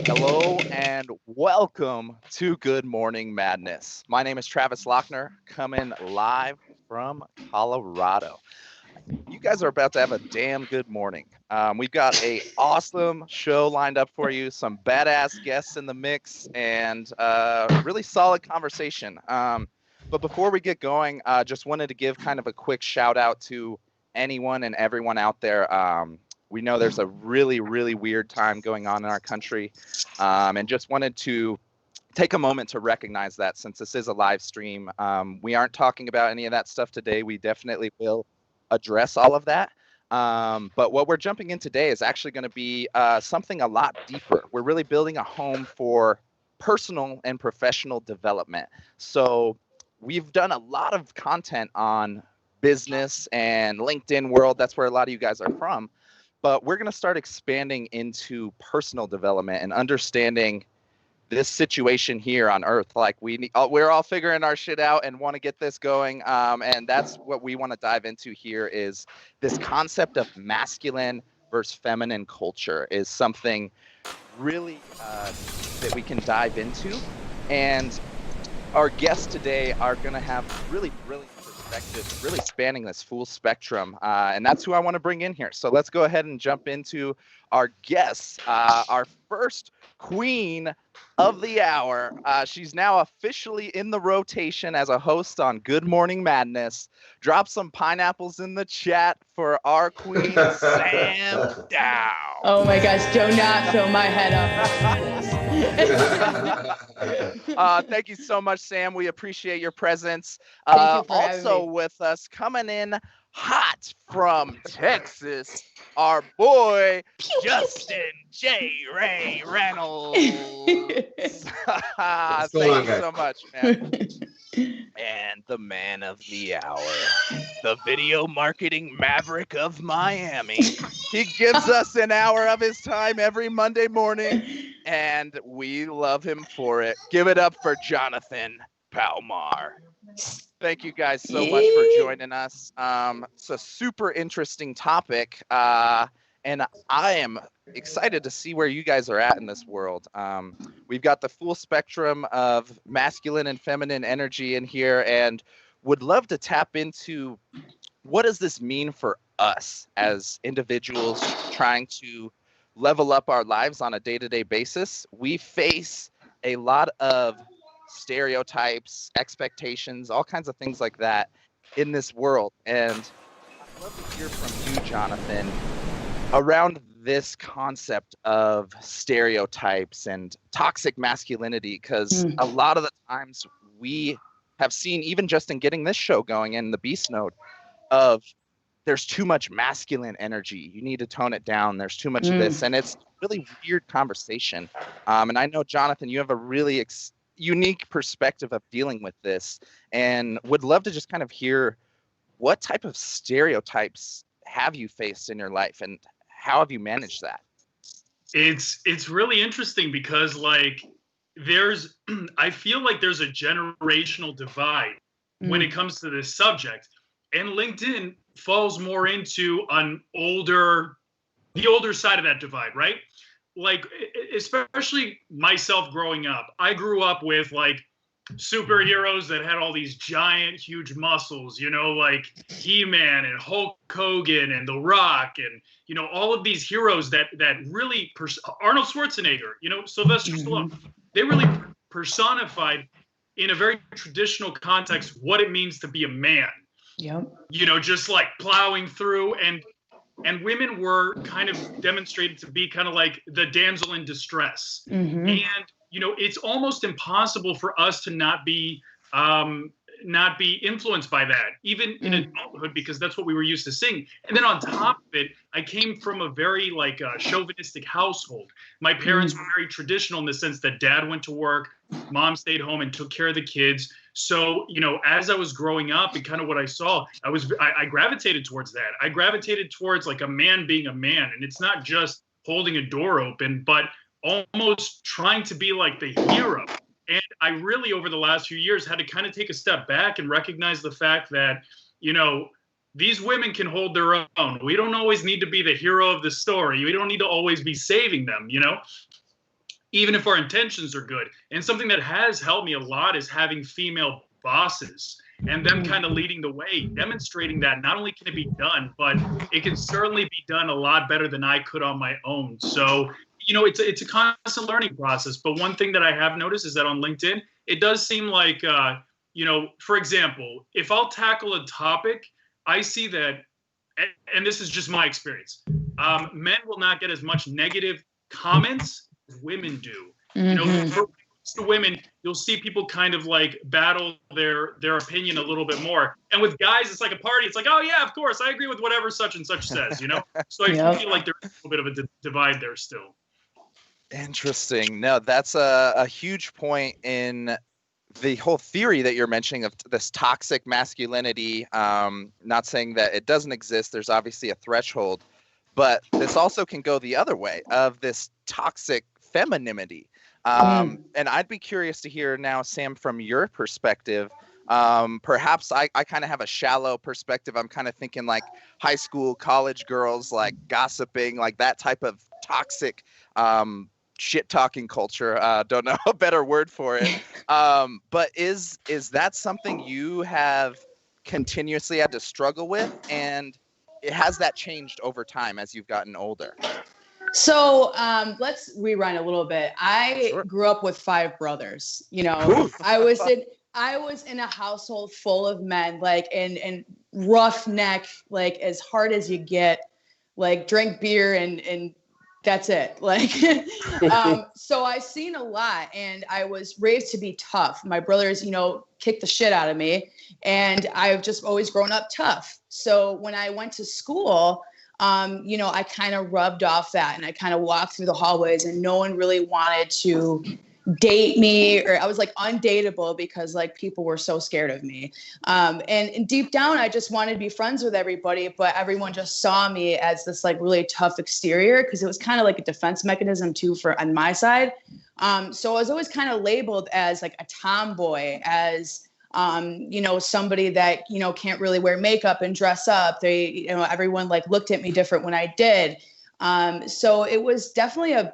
Hello and welcome to Good Morning Madness. My name is Travis Lachner, coming live from Colorado. You guys are about to have a damn good morning. We've got a awesome show lined up for you, some badass guests in the mix, and really solid conversation. But before we get going, just wanted to give kind of a quick shout out to anyone and everyone out there. We know there's a really, really weird time going on in our country, and just wanted to take a moment to recognize that since this is a live stream. We aren't talking about any of that stuff today. We definitely will address all of that. But what we're jumping in today is actually going to be something a lot deeper. We're really building a home for personal and professional development. So we've done a lot of content on business and LinkedIn world. That's where a lot of you guys are from. But we're going to start expanding into personal development and understanding this situation here on Earth. Like we're all figuring our shit out and want to get this going. And that's what we want to dive into here is this concept of masculine versus feminine culture is something really that we can dive into. And our guests today are going to have really brilliant perspectives, really spanning this full spectrum. And that's who I want to bring in here. So let's go ahead and jump into our guests. Our first queen of the hour. She's now officially in the rotation as a host on Good Morning Madness. Drop some pineapples in the chat for our queen, Sam Dow. Oh my gosh, do not fill my head up. Thank you so much, Sam. We appreciate your presence. Thank you for also with us, coming in hot from Texas, our boy, Justin JRey Reynolds. Thank you so much, man. And the man of the hour, the video marketing maverick of Miami. He gives us an hour of his time every Monday morning, and we love him for it. Give it up for Jonathan Palmar. Thank you guys so much for joining us. It's a super interesting topic, and I am excited to see where you guys are at in this world. We've got the full spectrum of masculine and feminine energy in here, and would love to tap into what does this mean for us as individuals trying to level up our lives on a day-to-day basis. We face a lot of stereotypes, expectations, all kinds of things like that in this world. And I'd love to hear from you, Jonathan, around this concept of stereotypes and toxic masculinity, because a lot of the times we have seen, even just in getting this show going in the Beast Node, of there's too much masculine energy. You need to tone it down. There's too much of this. And it's a really weird conversation. And I know, Jonathan, you have a really unique perspective of dealing with this, and would love to just kind of hear what type of stereotypes have you faced in your life and how have you managed that? It's really interesting because I feel like there's a generational divide when it comes to this subject, and LinkedIn falls more into the older side of that divide, right? Like, especially myself growing up, I grew up with like superheroes that had all these giant, huge muscles, like He-Man and Hulk Hogan and The Rock and, all of these heroes that really, Arnold Schwarzenegger, Sylvester Stallone, they really personified in a very traditional context what it means to be a man. Yep. Just like plowing through, and women were kind of demonstrated to be kind of like the damsel in distress. And, it's almost impossible for us to not be influenced by that, even in adulthood, because that's what we were used to seeing. And then on top of it, I came from a very chauvinistic household. My parents were very traditional in the sense that dad went to work, mom stayed home and took care of the kids. So, as I was growing up and kind of what I saw, I gravitated towards that. I gravitated towards like a man being a man. And it's not just holding a door open, but almost trying to be like the hero. And I really, over the last few years, had to kind of take a step back and recognize the fact that, these women can hold their own. We don't always need to be the hero of the story. We don't need to always be saving them, even if our intentions are good. And something that has helped me a lot is having female bosses and them kind of leading the way, demonstrating that not only can it be done, but it can certainly be done a lot better than I could on my own. So, you know, it's a constant learning process. But one thing that I have noticed is that on LinkedIn, it does seem like, you know, for example, if I'll tackle a topic, I see that, and this is just my experience, men will not get as much negative comments as women do. You know, for women, you'll see people kind of like battle their opinion a little bit more. And with guys, it's like a party. It's like, oh yeah, of course, I agree with whatever such and such says, you know? So I feel like there's a little bit of a divide there still. Interesting. No, that's a huge point in the whole theory that you're mentioning of this toxic masculinity. Not saying that it doesn't exist. There's obviously a threshold, but this also can go the other way of this toxic femininity. And I'd be curious to hear now, Sam, from your perspective. Perhaps I kind of have a shallow perspective. I'm kind of thinking like high school, college girls, like gossiping, like that type of toxic shit talking culture. Don't know a better word for it. But is that something you have continuously had to struggle with? And has that changed over time as you've gotten older? So let's rewind a little bit. I grew up with 5 brothers. You know, I was in a household full of men, like and roughneck, like as hard as you get, like drink beer and that's it. Like, so I've seen a lot, and I was raised to be tough. My brothers, you know, kicked the shit out of me, and I've just always grown up tough. So when I went to school, you know, I kind of rubbed off that, and I kind of walked through the hallways, and no one really wanted to date me, or I was like undateable because like people were so scared of me. And deep down, I just wanted to be friends with everybody, but everyone just saw me as this like really tough exterior because it was kind of like a defense mechanism too for on my side. So I was always kind of labeled as like a tomboy, as you know, somebody that, you know, can't really wear makeup and dress up. They, you know, everyone like looked at me different when I did. So it was definitely a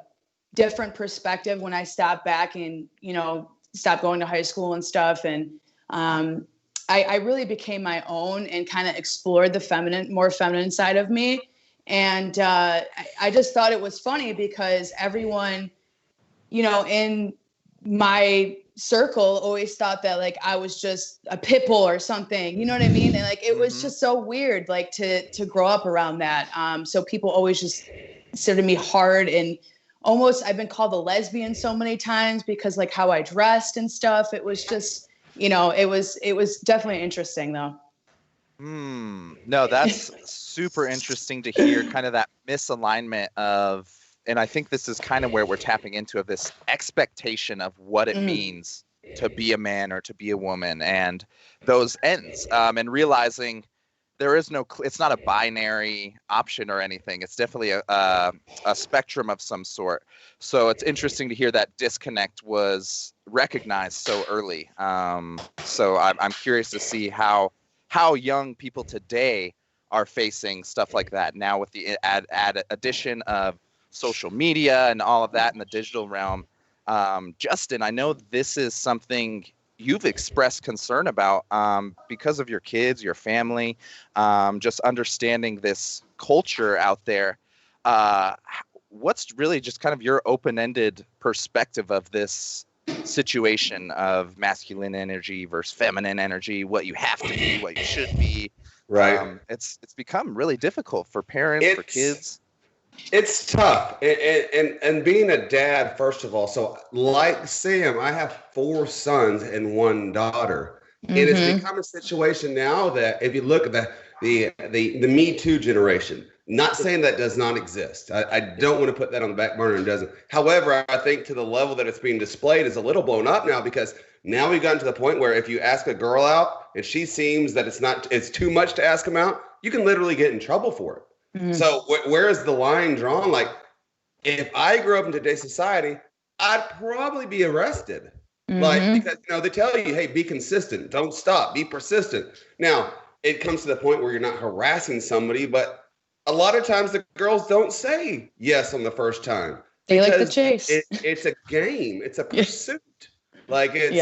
different perspective when I stopped back and, you know, stopped going to high school and stuff. And I really became my own and kind of explored the more feminine side of me. And I just thought it was funny because everyone, you know, in my circle always thought that like I was just a pit bull or something, you know what I mean? And like it was just so weird, like to grow up around that. So people always just considered me hard, and almost I've been called a lesbian so many times because like how I dressed and stuff. It was just, you know, it was definitely interesting though. No, that's super interesting to hear, kind of that misalignment of, and I think this is kind of where we're tapping into, of this expectation of what it means to be a man or to be a woman, and those ends, and realizing there is no, it's not a binary option or anything. It's definitely a spectrum of some sort. So it's interesting to hear that disconnect was recognized so early. So I'm curious to see how young people today are facing stuff like that now with the addition of social media and all of that in the digital realm. Justin, I know this is something you've expressed concern about because of your kids, your family, just understanding this culture out there. What's really just kind of your open-ended perspective of this situation of masculine energy versus feminine energy, what you have to be, what you should be? Right. It's become really difficult for parents, for kids. It's tough. And being a dad, first of all, so like Sam, I have 4 sons and 1 daughter. Mm-hmm. It has become a situation now that if you look at the Me Too generation, not saying that does not exist. I don't want to put that on the back burner, and doesn't. However, I think to the level that it's being displayed is a little blown up now, because now we've gotten to the point where if you ask a girl out and she seems that it's too much to ask them out, you can literally get in trouble for it. Mm-hmm. So where is the line drawn? Like, if I grew up in today's society, I'd probably be arrested. Mm-hmm. Like, because, you know, they tell you, hey, be consistent, don't stop, be persistent. Now, it comes to the point where you're not harassing somebody, but a lot of times the girls don't say yes on the first time. They like the chase. It's a game. It's a pursuit. Like it's,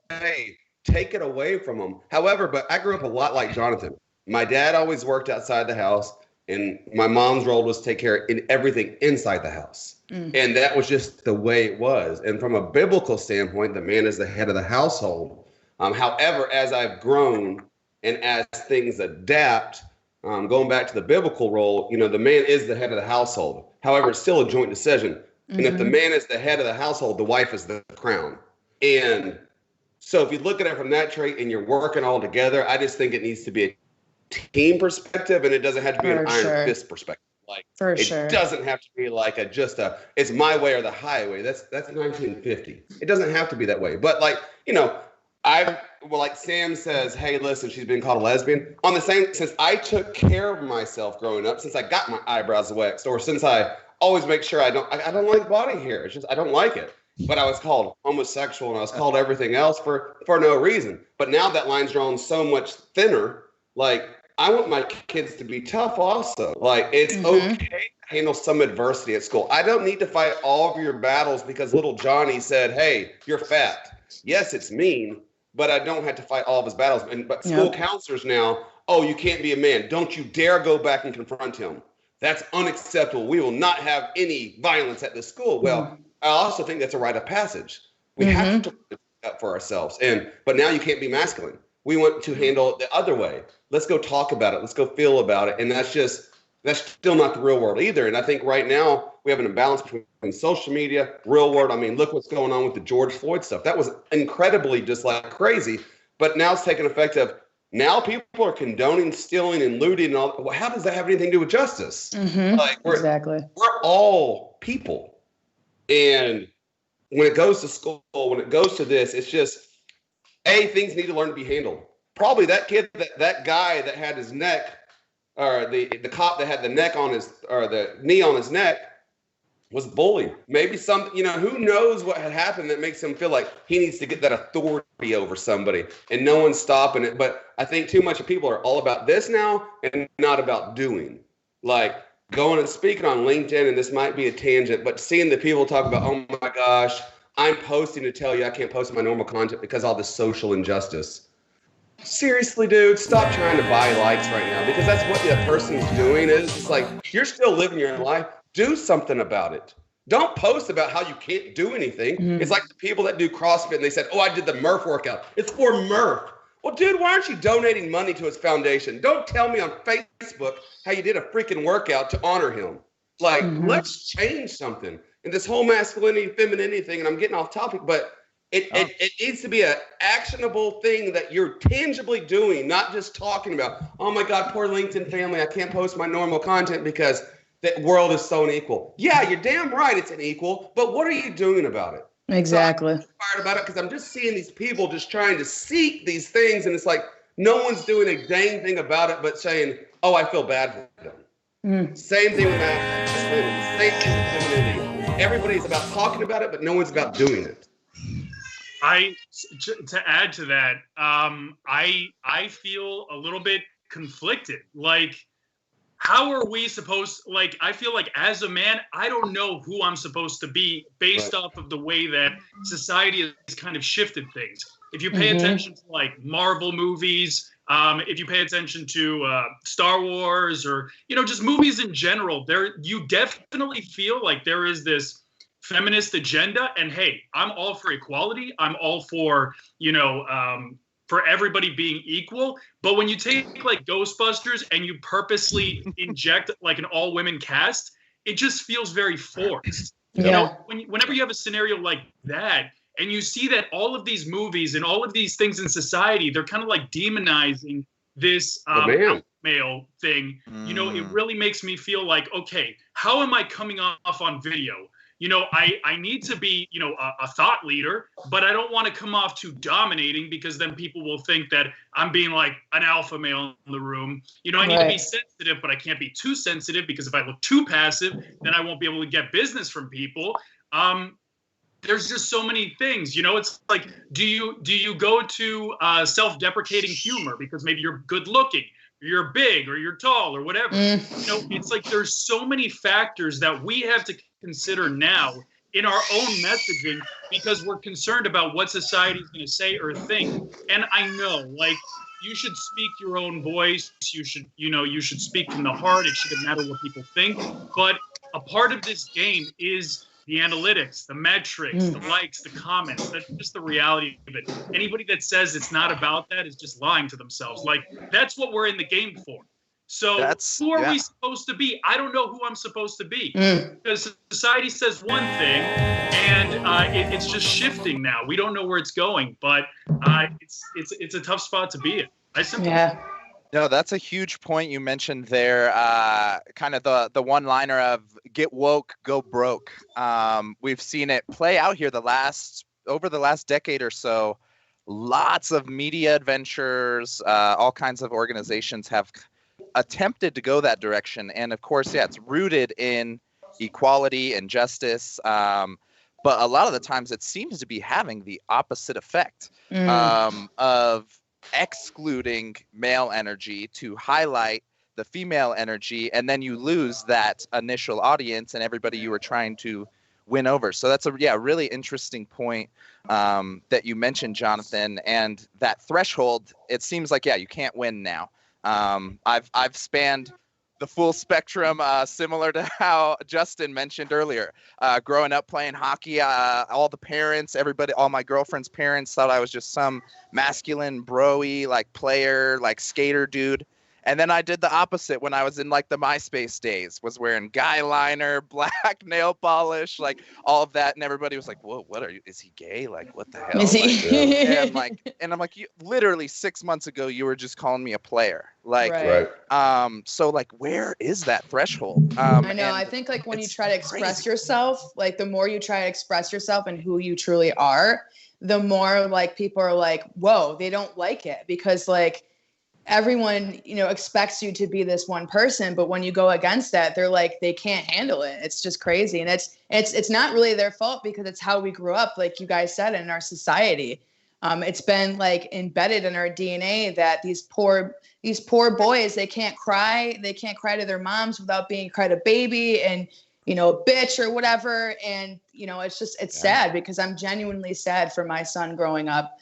hey, take it away from them. However, but I grew up a lot like Jonathan. My dad always worked outside the house, and my mom's role was to take care of everything inside the house. And that was just the way it was. And from a biblical standpoint, the man is the head of the household. However, as I've grown and as things adapt, going back to the biblical role, you know, the man is the head of the household. However, it's still a joint decision. And if the man is the head of the household, the wife is the crown. And so if you look at it from that trait and you're working all together, I just think it needs to be a team perspective, and it doesn't have to be an iron fist perspective. Like it doesn't have to be like it's my way or the highway. That's 1950. It doesn't have to be that way. But like, you know, like Sam says, hey, listen, she's been called a lesbian. On the same, since I took care of myself growing up, since I got my eyebrows waxed, or since I always make sure I don't like body hair. It's just I don't like it. But I was called homosexual and I was called everything else for no reason. But now that line's drawn so much thinner. Like, I want my kids to be tough also. Like, it's okay to handle some adversity at school. I don't need to fight all of your battles because little Johnny said, hey, you're fat. Yes, it's mean, but I don't have to fight all of his battles. But school counselors now, oh, you can't be a man. Don't you dare go back and confront him. That's unacceptable. We will not have any violence at this school. Well, I also think that's a rite of passage. We have to do that for ourselves. But now you can't be masculine. We want to handle it the other way. Let's go talk about it. Let's go feel about it. And that's still not the real world either. And I think right now we have an imbalance between social media, real world. I mean, look what's going on with the George Floyd stuff. That was incredibly just like crazy. But now it's taken effect of now people are condoning stealing and looting and all. Well, how does that have anything to do with justice? Like we're all people. And when it goes to school, when it goes to this, it's just, things need to learn to be handled. Probably that kid, that guy that had his neck, or the cop that had the neck on his, or the knee on his neck, was bullied. Maybe who knows what had happened that makes him feel like he needs to get that authority over somebody, and no one's stopping it. But I think too much of people are all about this now and not about doing. Like going and speaking on LinkedIn, and this might be a tangent, but seeing the people talk about, oh my gosh, I'm posting to tell you I can't post my normal content because all this social injustice. Seriously, dude, stop trying to buy likes right now, because that's what that person's doing. It's like, you're still living your life. Do something about it. Don't post about how you can't do anything. It's like the people that do CrossFit and they said, oh, I did the Murph workout. It's for Murph. Well, dude, why aren't you donating money to his foundation? Don't tell me on Facebook how you did a freaking workout to honor him. Like, let's change something. And this whole masculinity, femininity thing, and I'm getting off topic, but it needs to be an actionable thing that you're tangibly doing, not just talking about, oh my God, poor LinkedIn family, I can't post my normal content because the world is so unequal. Yeah, you're damn right it's unequal, but what are you doing about it? Exactly. So I'm fired about it because I'm just seeing these people just trying to seek these things, and it's like no one's doing a dang thing about it but saying, oh, I feel bad for them. Same thing with masculinity, same thing with femininity. Everybody's about talking about it, but no one's about doing it. To add to that, I feel a little bit conflicted. Like, how are we supposed, like, I feel like as a man, I don't know who I'm supposed to be based off of the way that society has kind of shifted things. If you pay attention to like Marvel movies, if you pay attention to Star Wars, or, you know, just movies in general, you definitely feel like there is this feminist agenda. And hey, I'm all for equality. I'm all for, you know, for everybody being equal. But when you take like Ghostbusters and you purposely inject like an all women cast, it just feels very forced. You know, whenever you have a scenario like that, and you see that all of these movies and all of these things in society, they're kind of like demonizing this male thing. You know, it really makes me feel like, okay, how am I coming off on video? You know, I need to be, you know, a thought leader, but I don't want to come off too dominating, because then people will think that I'm being like an alpha male in the room. You know, I need to be sensitive, but I can't be too sensitive, because if I look too passive, then I won't be able to get business from people. There's just so many things, you know. It's like, do you go to self-deprecating humor because maybe you're good looking, you're big, or you're tall, or whatever? You know, it's like there's so many factors that we have to consider now in our own messaging because we're concerned about what society's going to say or think. And I know, like, you should speak your own voice. You should speak from the heart. It shouldn't matter what people think. But a part of this game is the analytics, the metrics, the likes, the comments. That's just the reality of it. Anybody that says it's not about that is just lying to themselves. Like, that's what we're in the game for. So who are we supposed to be? I don't know who I'm supposed to be because society says one thing, and it's just shifting now. We don't know where it's going, but it's a tough spot to be in. No, that's a huge point you mentioned there. Kind of the one-liner of "get woke, go broke." We've seen it play out here over the last decade or so. Lots of media adventures, all kinds of organizations have attempted to go that direction, and of course, it's rooted in equality and justice. But a lot of the times, it seems to be having the opposite effect of excluding male energy to highlight the female energy, and then you lose that initial audience and everybody you were trying to win over. So that's a really interesting point that you mentioned, Jonathan. And that threshold, it seems like you can't win now. I've spanned the full spectrum, similar to how Justin mentioned earlier. Growing up playing hockey, all the parents, everybody, all my girlfriend's parents thought I was just some masculine, bro-y, like player, like skater dude. And then I did the opposite when I was in like the MySpace days, was wearing guy liner, black nail polish, like all of that. And everybody was like, whoa, what are you? Is he gay? Like, what the hell? Is he? And I'm like, you, literally 6 months ago, you were just calling me a player. Like, so like, where is that threshold? I know. I think like when you try to express yourself, like the more you try to express yourself and who you truly are, the more like people are like, whoa, they don't like it because like, everyone, expects you to be this one person, but when you go against that, they're like, they can't handle it. It's just crazy. And it's not really their fault because it's how we grew up, like you guys said, in our society. It's been like embedded in our DNA that these poor boys, they can't cry to their moms without being cried a baby and, bitch or whatever. And, it's sad because I'm genuinely sad for my son growing up,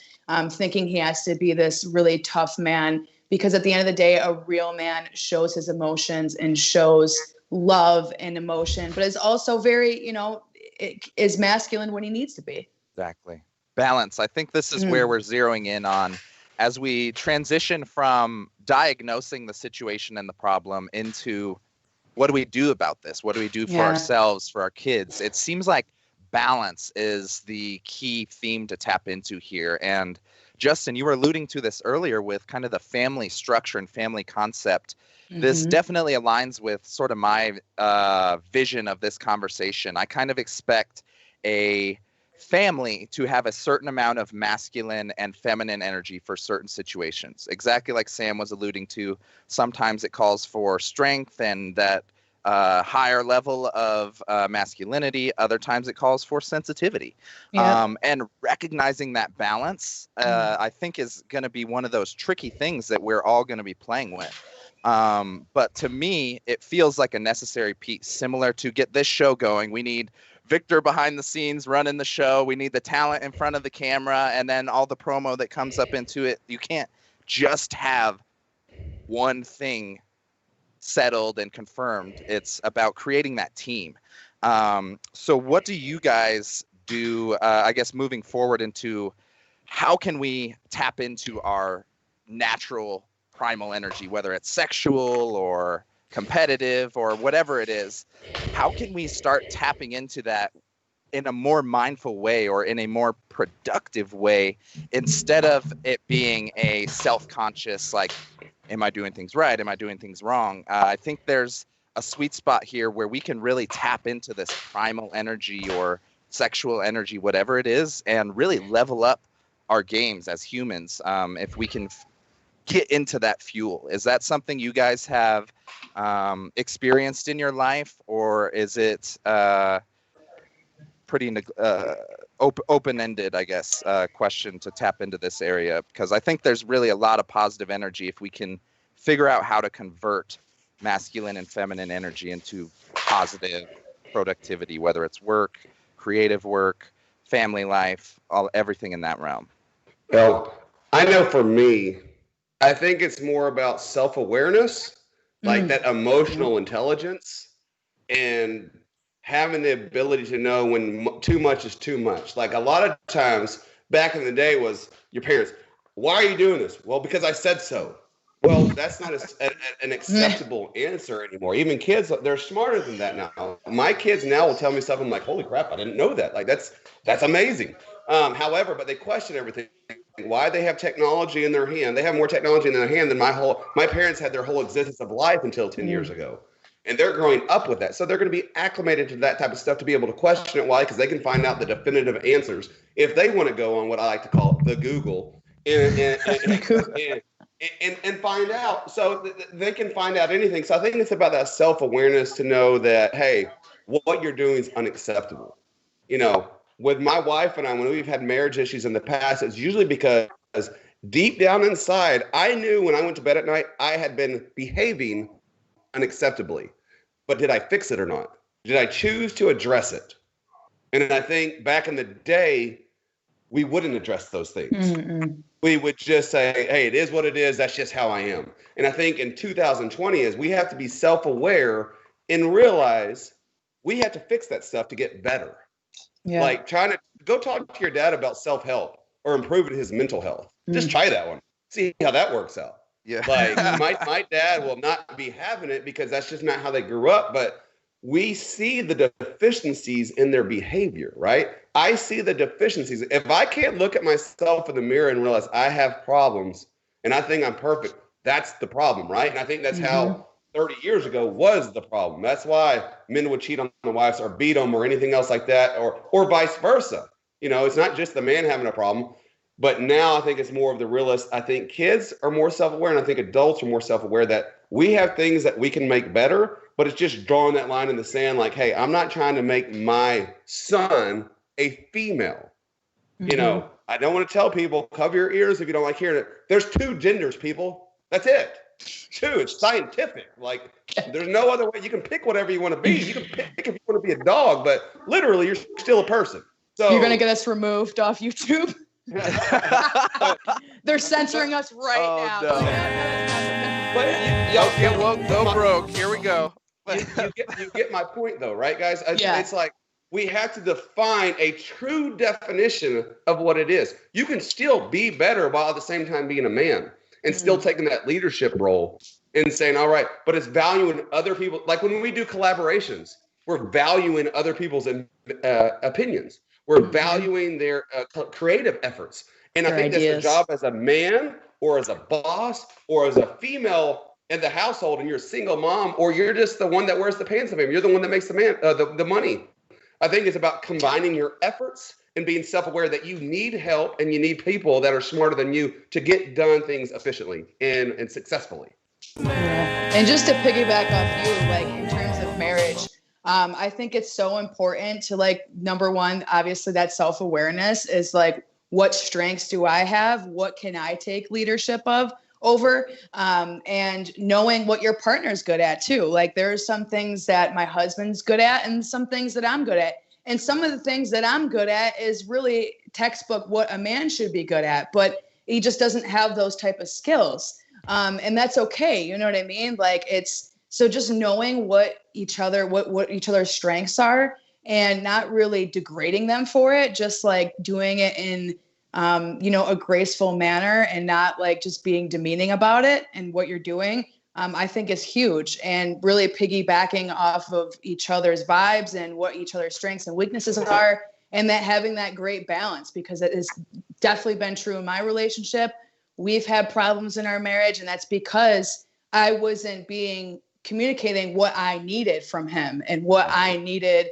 thinking he has to be this really tough man. Because at the end of the day, a real man shows his emotions and shows love and emotion, but is also very, is masculine when he needs to be. Exactly. Balance. I think this is where we're zeroing in on as we transition from diagnosing the situation and the problem into what do we do about this? What do we do for ourselves, for our kids? It seems like balance is the key theme to tap into here. And Justin, you were alluding to this earlier with kind of the family structure and family concept. This definitely aligns with sort of my vision of this conversation. I kind of expect a family to have a certain amount of masculine and feminine energy for certain situations. Exactly like Sam was alluding to, sometimes it calls for strength and that higher level of masculinity. Other times it calls for sensitivity. And recognizing that balance, I think is going to be one of those tricky things that we're all going to be playing with. But to me, it feels like a necessary piece, similar to get this show going. We need Victor behind the scenes running the show. We need the talent in front of the camera and then all the promo that comes up into it. You can't just have one thing settled and confirmed. It's about creating that team. So what do you guys do, I guess, moving forward into how can we tap into our natural primal energy, whether it's sexual or competitive or whatever it is? How can we start tapping into that in a more mindful way or in a more productive way instead of it being a self-conscious, like, am I doing things right? Am I doing things wrong? I think there's a sweet spot here where we can really tap into this primal energy or sexual energy, whatever it is, and really level up our games as humans if we can get into that fuel. Is that something you guys have experienced in your life, or is it pretty open-ended, I guess, question to tap into this area? Because I think there's really a lot of positive energy if we can figure out how to convert masculine and feminine energy into positive productivity, whether it's work, creative work, family life, everything in that realm? Well, I know for me, I think it's more about self-awareness, like that emotional intelligence, and having the ability to know when too much is too much. Like a lot of times back in the day was your parents, why are you doing this? Well, because I said so. Well, that's not an acceptable answer anymore. Even kids, they're smarter than that now. My kids now will tell me stuff. I'm like, holy crap, I didn't know that. Like that's amazing. However, but they question everything. Why they have technology in their hand? They have more technology in their hand than my parents had their whole existence of life until 10 years ago. And they're growing up with that. So they're going to be acclimated to that type of stuff to be able to question it. Why? Because they can find out the definitive answers if they want to go on what I like to call the Google and find out. So they can find out anything. So I think it's about that self-awareness to know that, hey, what you're doing is unacceptable. You know, with my wife and I, when we've had marriage issues in the past, it's usually because deep down inside, I knew when I went to bed at night, I had been behaving unacceptably. But did I fix it or not? Did I choose to address it? And I think back in the day, we wouldn't address those things. We would just say, hey, it is what it is. That's just how I am. And I think in 2020 is we have to be self-aware and realize we have to fix that stuff to get better. Yeah. Like trying to go talk to your dad about self-help or improving his mental health. Just try that one. See how that works out. Yeah. Like my dad will not be having it because that's just not how they grew up. But we see the deficiencies in their behavior, right? I see the deficiencies. If I can't look at myself in the mirror and realize I have problems and I think I'm perfect, that's the problem, right? And I think that's how 30 years ago was the problem. That's why men would cheat on their wives or beat them or anything else like that, or vice versa. You know, it's not just the man having a problem. But now I think it's more of the realist. I think kids are more self-aware, and I think adults are more self-aware that we have things that we can make better, but it's just drawing that line in the sand like, hey, I'm not trying to make my son a female. You know, I don't want to tell people, cover your ears if you don't like hearing it. There's two genders, people. That's it. Two. It's scientific. Like, there's no other way. You can pick whatever you want to be. You can pick if you want to be a dog, but literally, you're still a person. So you're going to get us removed off YouTube? They're censoring us right now. No. But get woke, go broke. Here we go. You get my point, though, right, guys? It's like we have to define a true definition of what it is. You can still be better while at the same time being a man and still taking that leadership role and saying, all right, but it's valuing other people. Like when we do collaborations, we're valuing other people's opinions. We're valuing their creative efforts. And I think that's the job as a man or as a boss or as a female in the household, and you're a single mom, or you're just the one that wears the pants of him. You're the one that makes the money. I think it's about combining your efforts and being self-aware that you need help and you need people that are smarter than you to get done things efficiently and successfully. Yeah. And just to piggyback off you, like in terms of marriage, I think it's so important to, like, number one, obviously that self-awareness is like, what strengths do I have? What can I take leadership over? And knowing what your partner's good at too. Like there's some things that my husband's good at and some things that I'm good at. And some of the things that I'm good at is really textbook what a man should be good at, but he just doesn't have those type of skills. And that's okay. You know what I mean? Like so just knowing what each other's strengths are and not really degrading them for it, just like doing it in, a graceful manner and not like just being demeaning about it and what you're doing, I think is huge. And really piggybacking off of each other's vibes and what each other's strengths and weaknesses are, and that having that great balance, because it has definitely been true in my relationship. We've had problems in our marriage, and that's because I wasn't communicating what I needed from him and what I needed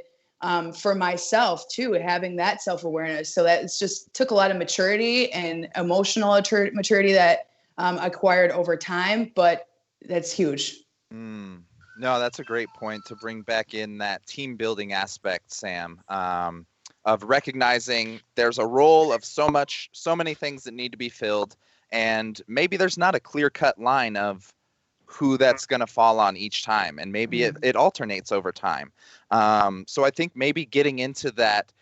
for myself too, having that self-awareness. So that it's just took a lot of maturity and emotional maturity that acquired over time, but that's huge. No, that's a great point to bring back in that team building aspect, Sam, of recognizing there's a role of so many things that need to be filled. And maybe there's not a clear cut line of who that's going to fall on each time, and maybe it alternates over time. So I think maybe getting into that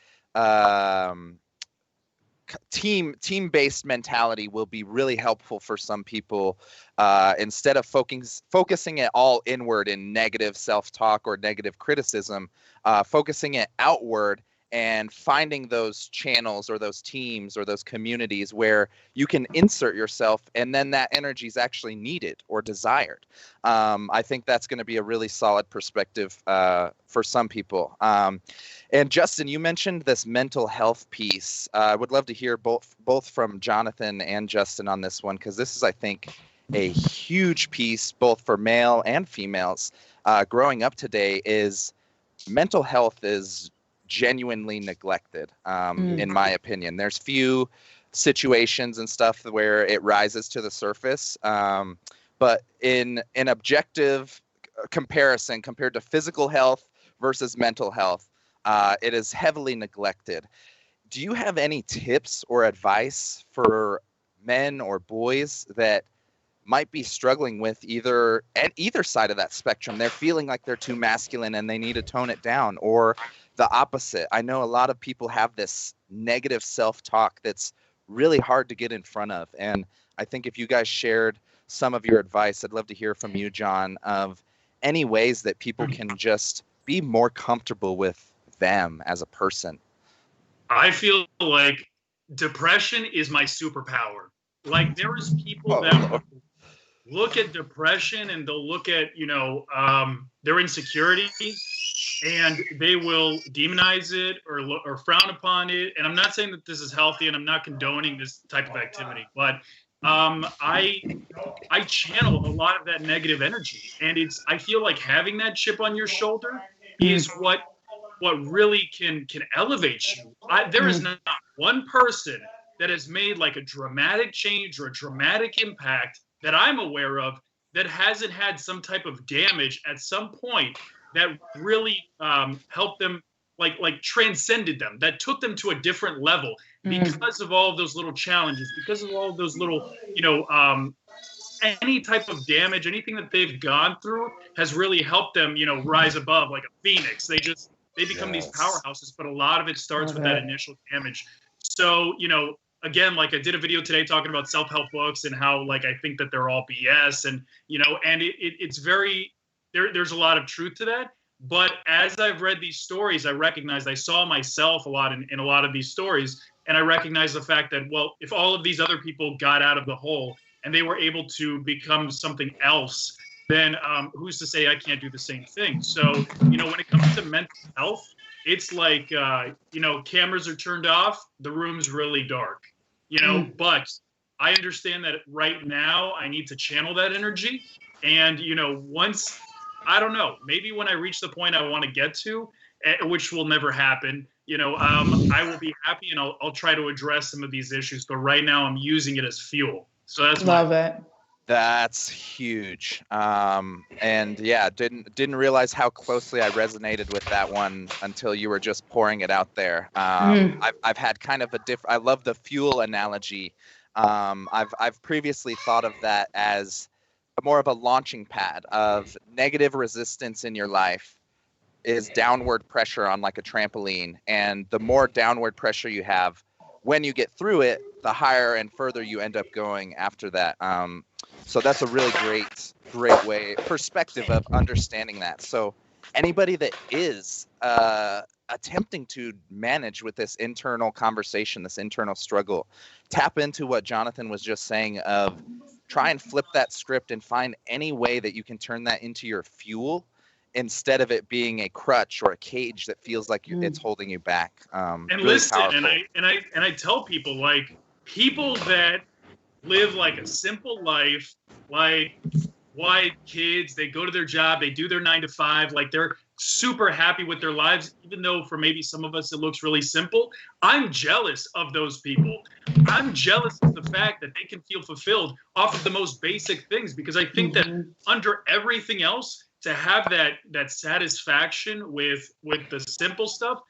team-based mentality will be really helpful for some people, instead of focusing it all inward in negative self-talk or negative criticism, focusing it outward and finding those channels or those teams or those communities where you can insert yourself, and then that energy is actually needed or desired. I think that's going to be a really solid perspective for some people. And Justin, you mentioned this mental health piece. I would love to hear both from Jonathan and Justin on this one, because this is, I think, a huge piece both for male and females growing up today. Is mental health is genuinely neglected, in my opinion. There's few situations and stuff where it rises to the surface, but in an objective comparison compared to physical health versus mental health, it is heavily neglected. Do you have any tips or advice for men or boys that might be struggling with either side of that spectrum? They're feeling like they're too masculine and they need to tone it down, or the opposite. I know a lot of people have this negative self-talk that's really hard to get in front of. And I think if you guys shared some of your advice, I'd love to hear from you, John, of any ways that people can just be more comfortable with them as a person. I feel like depression is my superpower. Like, there is people that look at depression and they'll look at, their insecurities, and they will demonize it or frown upon it. And I'm not saying that this is healthy, and I'm not condoning this type of activity, but I channel a lot of that negative energy, and I feel like having that chip on your shoulder is what really can elevate you. There is not one person that has made like a dramatic change or a dramatic impact that I'm aware of that hasn't had some type of damage at some point that really helped them, like transcended them, that took them to a different level because of all of those little challenges, because of all of those little, any type of damage, anything that they've gone through has really helped them, rise above like a phoenix. They become these powerhouses, but a lot of it starts with that initial damage. So, again, like I did a video today talking about self-help books and how, like, I think that they're all BS, and, and it's very, there's a lot of truth to that. But as I've read these stories, I saw myself a lot in a lot of these stories, and I recognized the fact that, well, if all of these other people got out of the hole and they were able to become something else, then who's to say I can't do the same thing? So, when it comes to mental health, it's like, cameras are turned off, the room's really dark, but I understand that right now I need to channel that energy. And, once, I don't know, maybe when I reach the point I want to get to, which will never happen, I will be happy, and I'll try to address some of these issues. But right now I'm using it as fuel. So that's love it. That's huge. And yeah, didn't realize how closely I resonated with that one until you were just pouring it out there. I've had kind of I love the fuel analogy. I've previously thought of that as more of a launching pad of negative resistance in your life is downward pressure on like a trampoline. And the more downward pressure you have, when you get through it, the higher and further you end up going after that. So that's a really great perspective of understanding that. So anybody that is attempting to manage with this internal conversation, this internal struggle, tap into what Jonathan was just saying of try and flip that script and find any way that you can turn that into your fuel instead of it being a crutch or a cage that feels like it's holding you back. And really listen, powerful. and I tell people, like, people that live like a simple life, like white kids, they go to their job, they do their 9 to 5, like they're super happy with their lives, even though for maybe some of us it looks really simple. I'm jealous of those people. I'm jealous of the fact that they can feel fulfilled off of the most basic things, because I think that under everything else, to have that satisfaction with the simple stuff,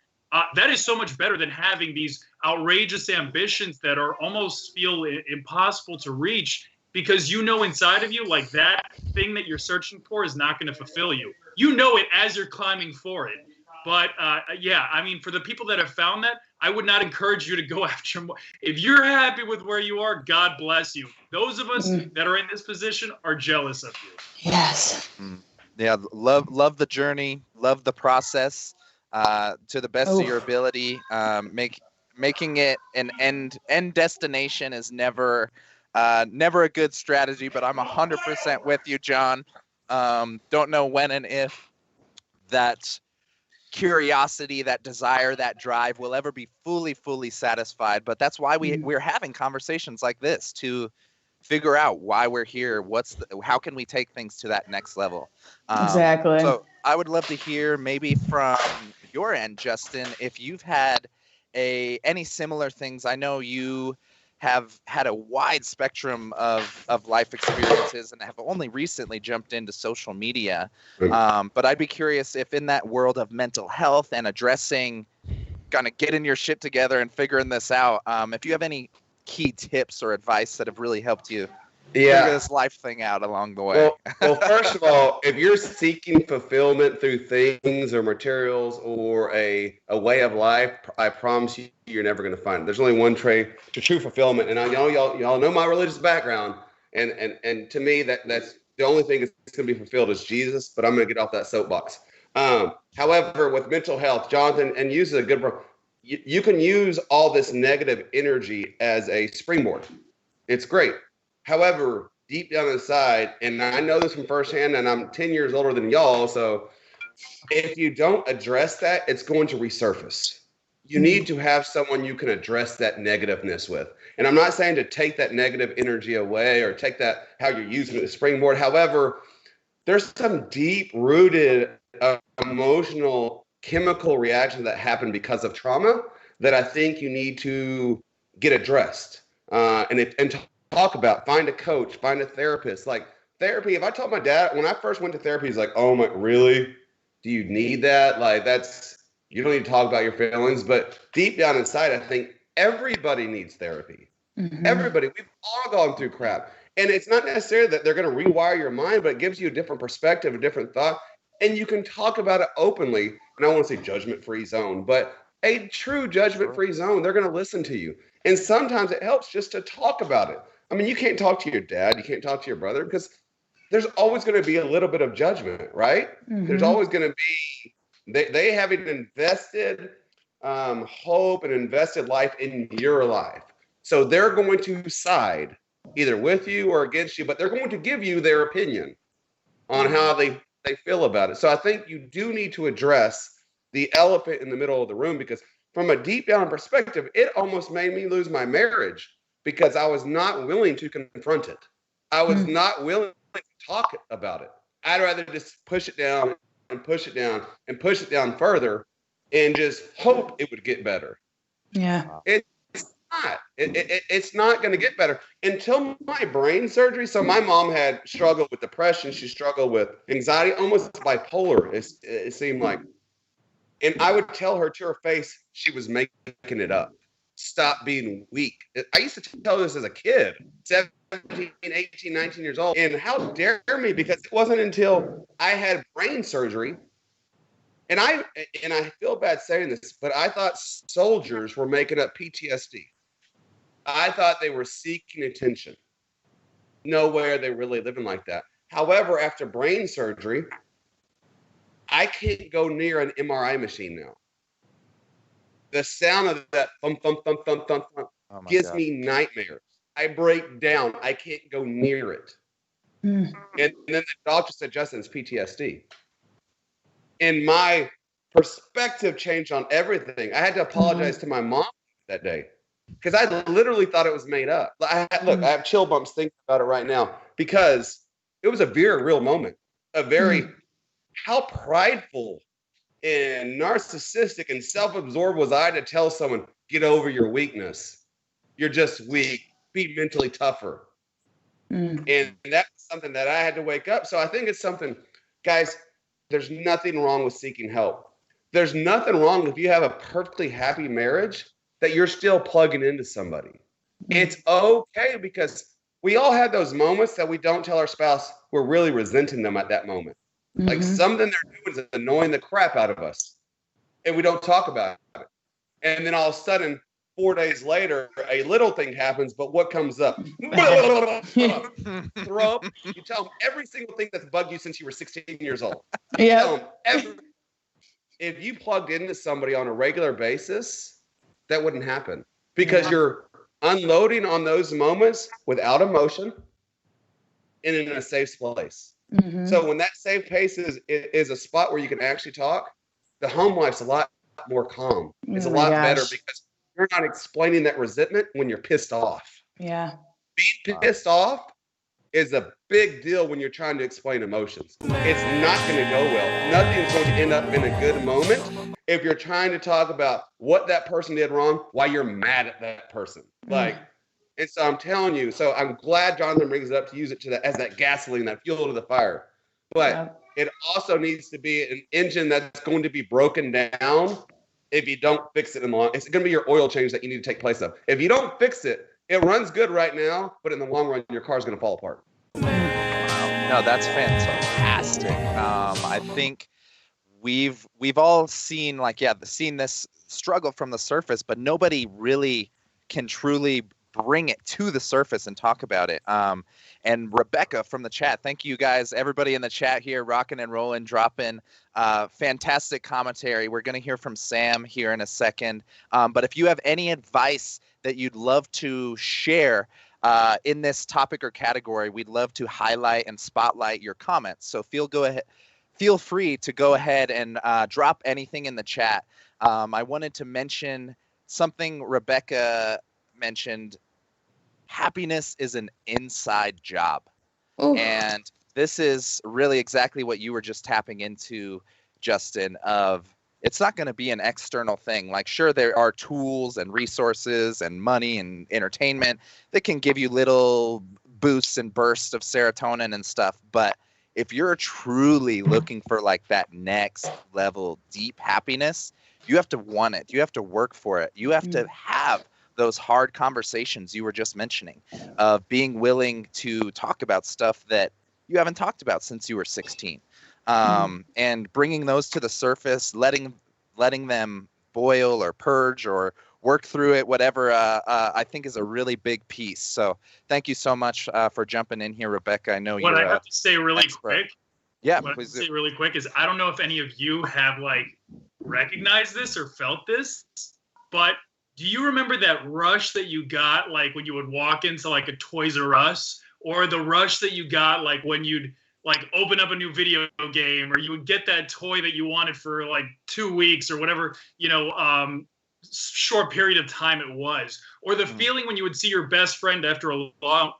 that is so much better than having these outrageous ambitions that are almost feel impossible to reach. because you know inside of you, like, that thing that you're searching for is not going to fulfill you. You know it as you're climbing for it. But yeah, I mean, for the people that have found that, I would not encourage you to go after more. If you're happy with where you are, God bless you. Those of us that are in this position are jealous of you. Yes. Yeah, love the journey, love the process, to the best of your ability. Making it an end destination is never a good strategy. But I'm 100% with you, John. Don't know when and if that curiosity, that desire, that drive will ever be fully satisfied. But that's why we're having conversations like this, to figure out why we're here. How can we take things to that next level? Exactly. So I would love to hear maybe from your end, Justin, if you've had any similar things. I know you have had a wide spectrum of life experiences and have only recently jumped into social media. But I'd be curious if in that world of mental health and addressing, kind of getting your shit together and figuring this out, if you have any key tips or advice that have really helped you figure this life thing out along the way. Well, first of all, if you're seeking fulfillment through things or materials or a way of life, I promise you're never going to find it. There's only one way to true fulfillment. And I know y'all know my religious background. And to me, that's the only thing that's going to be fulfilled is Jesus. But I'm going to get off that soapbox. However, with mental health, Jonathan, and uses a good word, you can use all this negative energy as a springboard. It's great. However, deep down inside, and I know this from firsthand, and I'm 10 years older than y'all, so if you don't address that, it's going to resurface. You need to have someone you can address that negativeness with. And I'm not saying to take that negative energy away or take that how you're using it as springboard. However, there's some deep-rooted emotional chemical reactions that happen because of trauma that I think you need to get addressed. And talk about, find a coach, find a therapist. Like therapy, if I told my dad, when I first went to therapy, he's like, oh my, really? Do you need that? Like you don't need to talk about your feelings. But deep down inside, I think everybody needs therapy. Everybody, we've all gone through crap. And it's not necessarily that they're going to rewire your mind, but it gives you a different perspective, a different thought. And you can talk about it openly. And I want to say judgment-free zone, but a true judgment-free zone, they're going to listen to you. And sometimes it helps just to talk about it. I mean, you can't talk to your dad, you can't talk to your brother, because there's always going to be a little bit of judgment, right? There's always going to be, they have an invested hope and invested life in your life. So they're going to side either with you or against you, but they're going to give you their opinion on how they feel about it. So I think you do need to address the elephant in the middle of the room, because from a deep down perspective, it almost made me lose my marriage because I was not willing to confront it. I was not willing to talk about it. I'd rather just push it down and push it down and push it down further and just hope it would get better. Yeah. It's not. It's not going to get better until my brain surgery. So my mom had struggled with depression. She struggled with anxiety, almost bipolar, it seemed like. And I would tell her to her face she was making it up. Stop being weak. I used to tell this as a kid, 17, 18, 19 years old. And how dare me, because it wasn't until I had brain surgery. And I feel bad saying this, but I thought soldiers were making up PTSD. I thought they were seeking attention. No way are they really living like that. However, after brain surgery, I can't go near an MRI machine now. The sound of that thump, thump, thump, thump, thump, thump gives me nightmares. I break down. I can't go near it. And then the doctor said, Justin, it's PTSD. And my perspective changed on everything. I had to apologize to my mom that day because I literally thought it was made up. I have chill bumps thinking about it right now because it was a very real moment. A very, how prideful and narcissistic and self-absorbed was I to tell someone, get over your weakness. You're just weak. Be mentally tougher. And that's something that I had to wake up. So I think it's something, guys, there's nothing wrong with seeking help. There's nothing wrong if you have a perfectly happy marriage that you're still plugging into somebody. It's okay because we all have those moments that we don't tell our spouse we're really resenting them at that moment. Like something they're doing is annoying the crap out of us, and we don't talk about it. And then all of a sudden, 4 days later, a little thing happens, but what comes up? Throw up. You tell them every single thing that's bugged you since you were 16 years old. Yeah. If you plugged into somebody on a regular basis, that wouldn't happen because you're unloading on those moments without emotion and in a safe place. So when that safe place is a spot where you can actually talk, the home life's a lot more calm. It's a lot better because you're not explaining that resentment when you're pissed off. Yeah. Being pissed off is a big deal when you're trying to explain emotions. It's not going to go well. Nothing's going to end up in a good moment if you're trying to talk about what that person did wrong while you're mad at that person. And so I'm telling you, so I'm glad Jonathan brings it up to use it as that gasoline, that fuel to the fire. But it also needs to be an engine that's going to be broken down if you don't fix it in the long. It's going to be your oil change that you need to take place of. If you don't fix it, it runs good right now, but in the long run, your car's going to fall apart. No, that's fantastic. I think we've all seen seen this struggle from the surface, but nobody really can truly bring it to the surface and talk about it. And Rebecca from the chat, thank you guys, everybody in the chat here, rocking and rolling, dropping fantastic commentary. We're going to hear from Sam here in a second. But if you have any advice that you'd love to share in this topic or category, we'd love to highlight and spotlight your comments. So feel free to go ahead and drop anything in the chat. I wanted to mention something Rebecca mentioned. Happiness is an inside job. Ooh. And this is really exactly what you were just tapping into, Justin, of it's not going to be an external thing. Like, sure, there are tools and resources and money and entertainment that can give you little boosts and bursts of serotonin and stuff. But if you're truly looking for like that next level deep happiness, you have to want it. You have to work for it. You have to have those hard conversations you were just mentioning, of being willing to talk about stuff that you haven't talked about since you were 16, and bringing those to the surface, letting them boil or purge or work through it, whatever, I think is a really big piece. So thank you so much for jumping in here, Rebecca. I know what I have to say really quick. Yeah, what please. I have to say really quick is I don't know if any of you have like recognized this or felt this, but do you remember that rush that you got like when you would walk into like a Toys R Us, or the rush that you got like when you'd like open up a new video game, or you would get that toy that you wanted for like 2 weeks or whatever, short period of time it was, or the feeling when you would see your best friend after a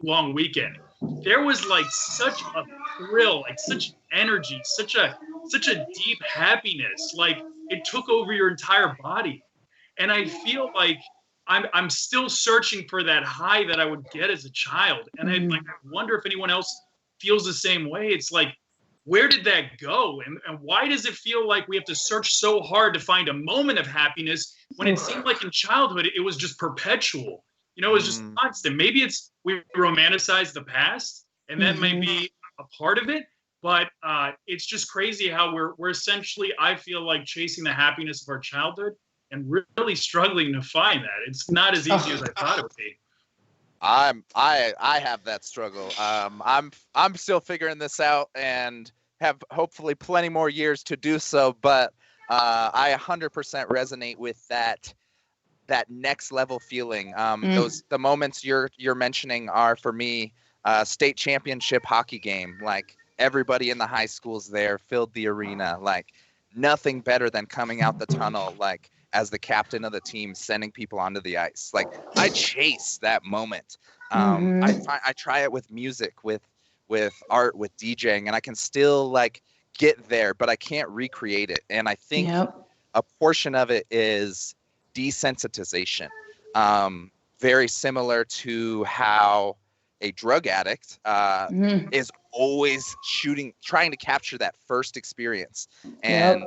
long weekend? There was like such a thrill, like such energy, such a deep happiness, like it took over your entire body. And I feel like I'm still searching for that high that I would get as a child. And I wonder if anyone else feels the same way. It's like, where did that go? And why does it feel like we have to search so hard to find a moment of happiness when it seemed like in childhood it was just perpetual? It was just constant. Maybe it's we romanticize the past, and that may be a part of it. But it's just crazy how we're essentially, I feel like, chasing the happiness of our childhood and really struggling to find that. It's not as easy as I thought it would be. I have that struggle. I'm still figuring this out and have hopefully plenty more years to do so. But I 100% resonate with that next level feeling. The moments you're mentioning are for me state championship hockey game. Like everybody in the high schools there filled the arena. Like nothing better than coming out the tunnel. Like as the captain of the team, sending people onto the ice. Like I chase that moment. I try it with music, with art, with DJing, and I can still like get there, but I can't recreate it. And I think a portion of it is desensitization. Very similar to how a drug addict is always trying to capture that first experience. And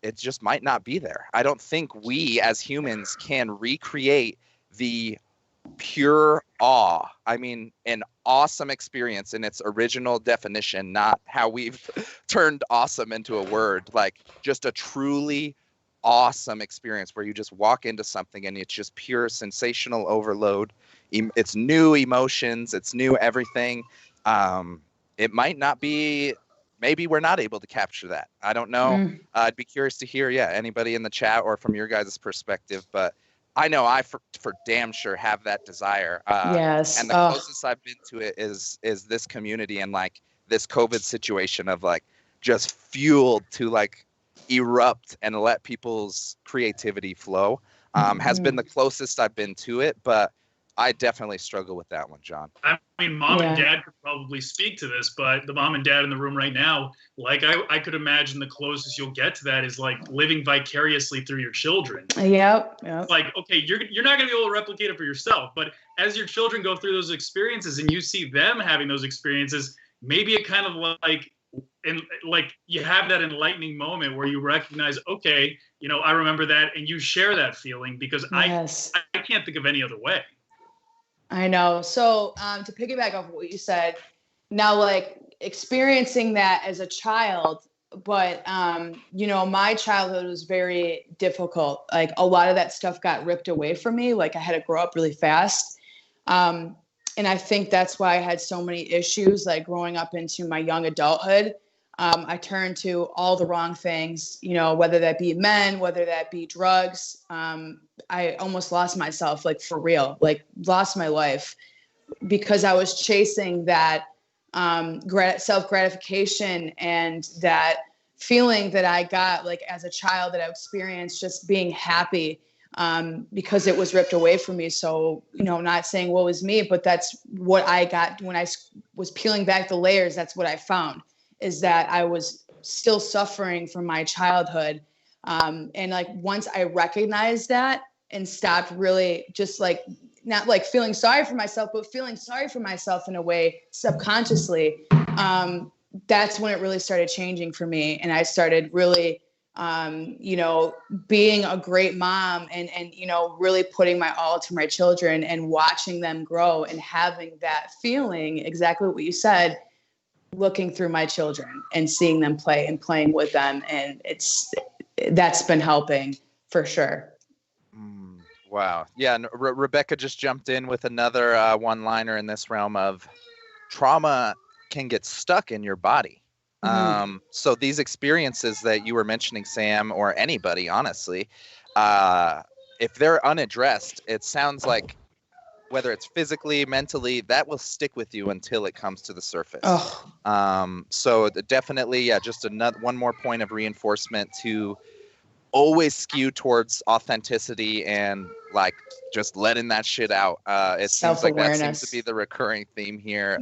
it just might not be there. I don't think we as humans can recreate the pure awe. I mean, an awesome experience in its original definition, not how we've turned awesome into a word. Like, just a truly awesome experience where you just walk into something and it's just pure sensational overload. It's new emotions, it's new everything. It might not be, maybe we're not able to capture that. I don't know. I'd be curious to hear, anybody in the chat or from your guys' perspective, but I know I for damn sure have that desire. Yes. And the closest I've been to it is this community and like this COVID situation of like just fueled to like erupt and let people's creativity flow. Has been the closest I've been to it, but I definitely struggle with that one, John. I mean, mom and dad could probably speak to this, but the mom and dad in the room right now, like I could imagine the closest you'll get to that is like living vicariously through your children. Yep. Like, okay, you're not going to be able to replicate it for yourself, but as your children go through those experiences and you see them having those experiences, maybe it kind of like you have that enlightening moment where you recognize, okay, I remember that, and you share that feeling because I can't think of any other way. I know. So to piggyback off what you said, now like experiencing that as a child, but my childhood was very difficult. Like a lot of that stuff got ripped away from me. Like I had to grow up really fast. And I think that's why I had so many issues, like growing up into my young adulthood. I turned to all the wrong things, whether that be men, whether that be drugs. I almost lost myself, like for real, like lost my life because I was chasing that self-gratification and that feeling that I got like as a child that I experienced just being happy because it was ripped away from me. So, not saying woe is me, but that's what I got when I was peeling back the layers. That's what I found, is that I was still suffering from my childhood. And like, once I recognized that and stopped really just like, not like feeling sorry for myself, but feeling sorry for myself in a way subconsciously, that's when it really started changing for me. And I started really, being a great mom and really putting my all to my children and watching them grow and having that feeling, exactly what you said, looking through my children and seeing them play and playing with them. And that's been helping for sure. Wow. Yeah. Rebecca just jumped in with another one-liner in this realm of trauma can get stuck in your body. So these experiences that you were mentioning, Sam, or anybody, honestly, if they're unaddressed, it sounds like whether it's physically, mentally, that will stick with you until it comes to the surface. So definitely, just one more point of reinforcement to always skew towards authenticity and like just letting that shit out. It seems like that seems to be the recurring theme here.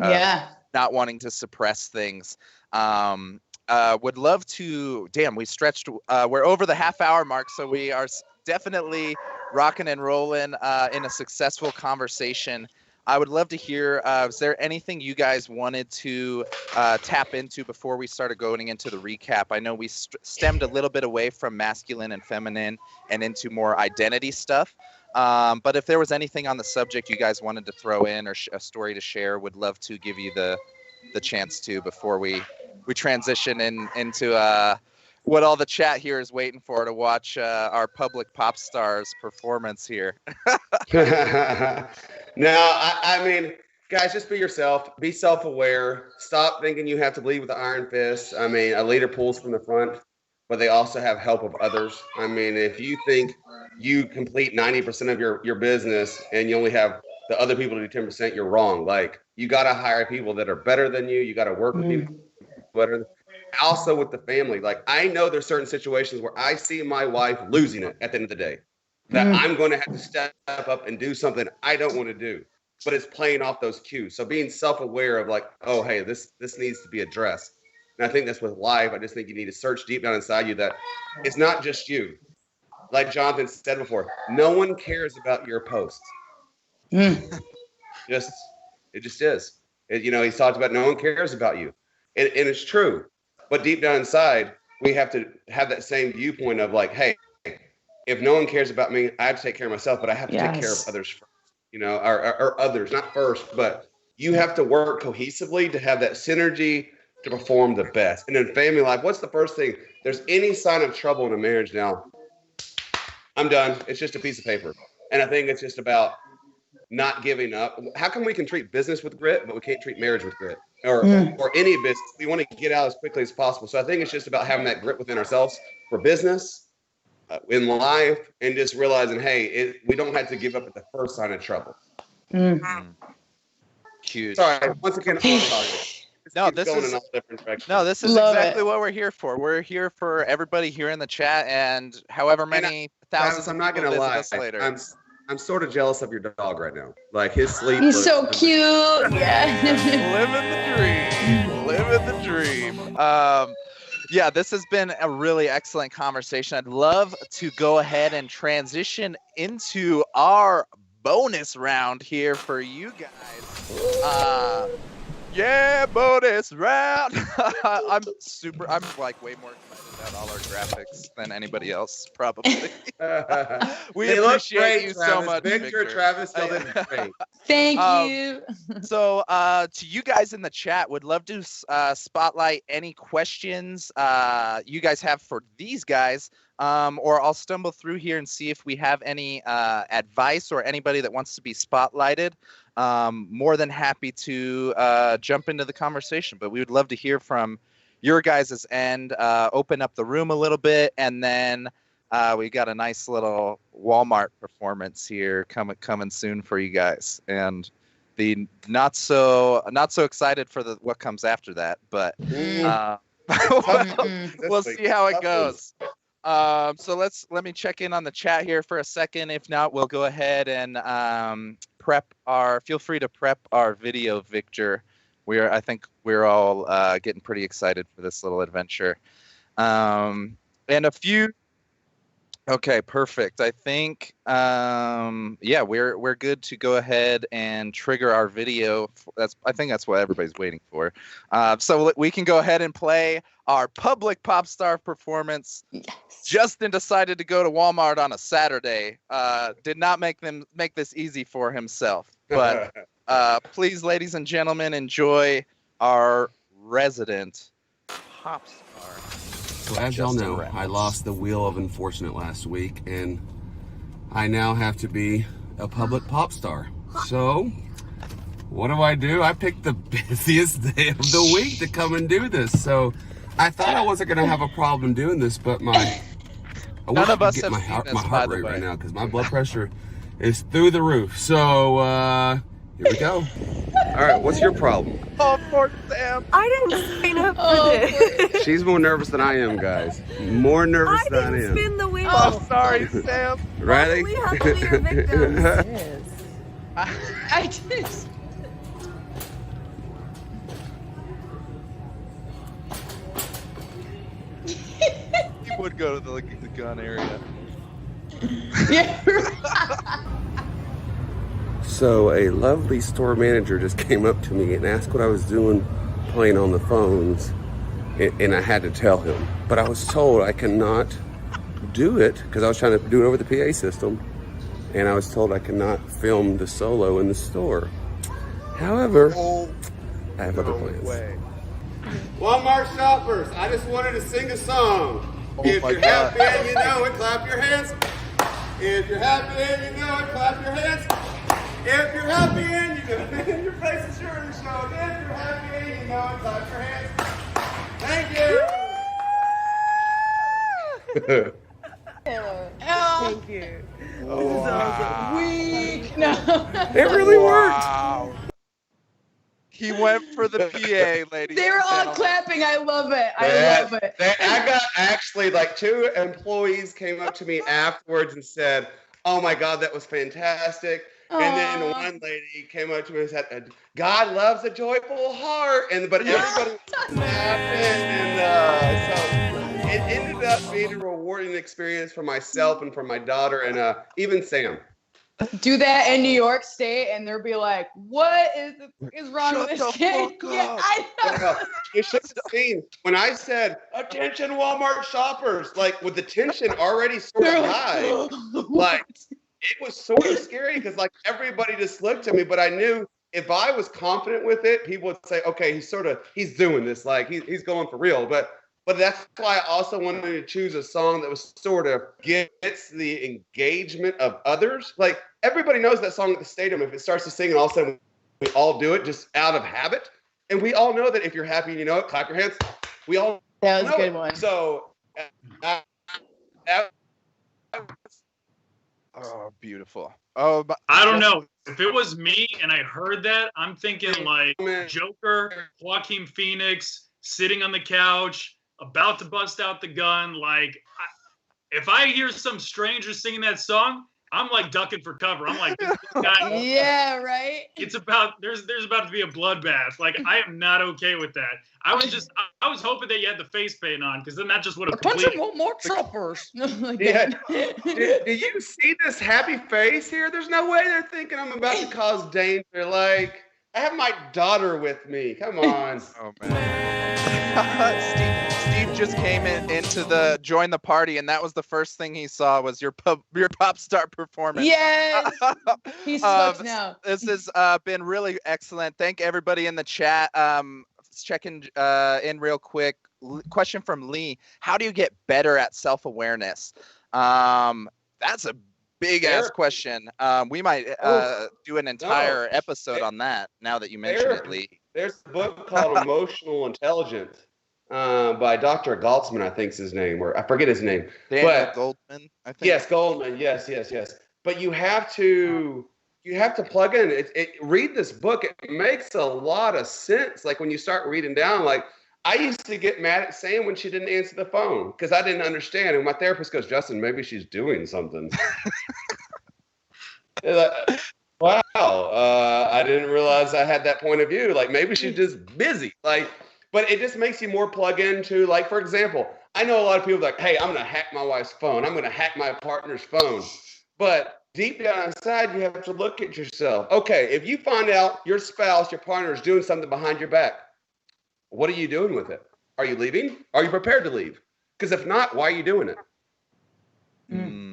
Not wanting to suppress things. Would love to, we stretched, we're over the half-hour mark, so we are definitely rocking and rolling in a successful conversation. I would love to hear, is there anything you guys wanted to tap into before we started going into the recap? I know we stemmed a little bit away from masculine and feminine and into more identity stuff. But if there was anything on the subject you guys wanted to throw in or a story to share, would love to give you the chance to before we transition into what all the chat here is waiting for, to watch our public pop stars performance here. No, I mean, guys, just be yourself. Be self-aware. Stop thinking you have to lead with the iron fist. I mean, a leader pulls from the front, but they also have help of others. I mean, if you think you complete 90% of your business and you only have the other people to do 10%, you're wrong. Like, you got to hire people that are better than you. You got to work with people better. Also with the family. Like, I know there's certain situations where I see my wife losing it at the end of the day, that I'm going to have to step up and do something I don't want to do, but it's playing off those cues. So being self-aware of like, oh, hey, this needs to be addressed. And I think that's with life. I just think you need to search deep down inside you that it's not just you. Like Jonathan said before, no one cares about your posts. It just is. He's talked about no one cares about you. And it's true. But deep down inside, we have to have that same viewpoint of like, hey, if no one cares about me, I have to take care of myself, but I have to take care of others first. or others, not first, but you have to work cohesively to have that synergy to perform the best. And in family life, what's the first thing? There's any sign of trouble in a marriage now, I'm done. It's just a piece of paper. And I think it's just about not giving up. How come we can treat business with grit, but we can't treat marriage with grit? Or any business. We want to get out as quickly as possible. So I think it's just about having that grit within ourselves for business, in life, and just realizing, hey, we don't have to give up at the first sign of trouble. Huge. Sorry, once again, No, this is exactly what we're here for. We're here for everybody here in the chat and however many thousands. I'm not gonna lie. Later. I'm sort of jealous of your dog right now. Like his sleep. He's so cute. Yeah. Living the dream. Yeah, this has been a really excellent conversation. I'd love to go ahead and transition into our bonus round here for you guys. Yeah, bonus round. I'm like way more excited about all our graphics than anybody else, probably. We appreciate you so much, Victor. Travis, still did great. Thank you. So, to you guys in the chat, would love to spotlight any questions you guys have for these guys, or I'll stumble through here and see if we have any advice or anybody that wants to be spotlighted. More than happy to jump into the conversation, but we would love to hear from your guys' end, open up the room a little bit, and then we got a nice little Walmart performance here coming soon for you guys, and the not so excited for what comes after that, but we'll see how it goes. So let me check in on the chat here for a second. If not, we'll go ahead and feel free to prep our video, Victor. I think we're all getting pretty excited for this little adventure. And a few. Okay, perfect. I think yeah, we're good to go ahead and trigger our video. I think that's what everybody's waiting for. So we can go ahead and play our public pop star performance. Yes. Justin decided to go to Walmart on a Saturday. Did not make this easy for himself. But please, ladies and gentlemen, enjoy our resident pop star. So as y'all know, Reynolds. I lost the Wheel of Misfortune last week, and I now have to be a public pop star. So what do? I picked the busiest day of the week to come and do this. So I thought I wasn't going to have a problem doing this, but none of us have my heart rate right now because my blood pressure is through the roof. So here we go. All right, what's your problem? Oh, poor Sam. I didn't sign up for this. She's more nervous than I am, guys. More nervous than I am. I didn't spin the wheel. Oh, sorry, Sam. Ready? We have to be your victims. Yes. I did. He would go to the gun area. Yeah. So a lovely store manager just came up to me and asked what I was doing playing on the phones, and I had to tell him. But I was told I cannot do it because I was trying to do it over the PA system, and I was told I cannot film the solo in the store. However, I have other plans. Walmart shoppers, I just wanted to sing a song. If you're happy and you know it, clap your hands. If you're happy and you know it, clap your hands. If you're happy and you know it, your face is sure to show. If you're happy and you know it, clap your hands. Thank you. Thank you. Oh, wow. Weak. No. It really worked. Wow. He went for the PA, ladies. They were and all gentlemen. clapping. I love it. I love it. I got actually like 2 employees came up to me afterwards and said, "Oh my God, that was fantastic." And then one lady came up to me and said, "God loves a joyful heart." But everybody was laughing, and so it ended up being a rewarding experience for myself and for my daughter and even Sam. Do that in New York State, and they'll be like, "What is wrong with this kid?" Yeah, I know. You should have seen when I said, "Attention, Walmart shoppers!" Like with the tension already sort of high, like it was sort of scary because like everybody just looked at me, but I knew if I was confident with it, people would say, okay, he's doing this, like he's going for real. But that's why I also wanted to choose a song that was sort of gets the engagement of others. Like everybody knows that song at the stadium. If it starts to sing and all of a sudden we all do it just out of habit. And we all know that if you're happy and you know it, clap your hands. We all That was know a good it. one. So Oh, beautiful. Oh, but I don't know. If it was me and I heard that, I'm thinking like Joker, Joaquin Phoenix, sitting on the couch, about to bust out the gun. Like, if I hear some stranger singing that song, I'm like ducking for cover. I'm like, this guy, Yeah, right. it's about there's about to be a bloodbath. Like, I am not okay with that. I was hoping that you had the face paint on, because then that just would have completed. More truffers. Yeah. Do you see this happy face here? There's no way they're thinking I'm about to cause danger. Like, I have my daughter with me. Come on. Oh man. Steve just came into the join the party, and that was the first thing he saw was your pop star performance. Yes. He's hooked now. This has been really excellent. Thank everybody in the chat. Checking in real quick. Question from Lee: how do you get better at self-awareness? That's a big ass question. We might do an entire episode on that now that you mention it, Lee. There's a book called Emotional Intelligence by Dr. Galtzman, I think is his name, or I forget his name. Daniel Goldman, I think. Yes, Goldman. Yes. But you have to plug in. Read this book. It makes a lot of sense. Like when you start reading down, like I used to get mad at Sam when she didn't answer the phone because I didn't understand. And my therapist goes, Justin, maybe she's doing something. Wow, I didn't realize I had that point of view. Like maybe she's just busy. Like, but it just makes you more plug into, like, for example, I know a lot of people like, hey, I'm going to hack my wife's phone. I'm going to hack my partner's phone. But deep down inside, you have to look at yourself. Okay, if you find out your spouse, your partner is doing something behind your back, what are you doing with it? Are you leaving? Are you prepared to leave? Because if not, why are you doing it?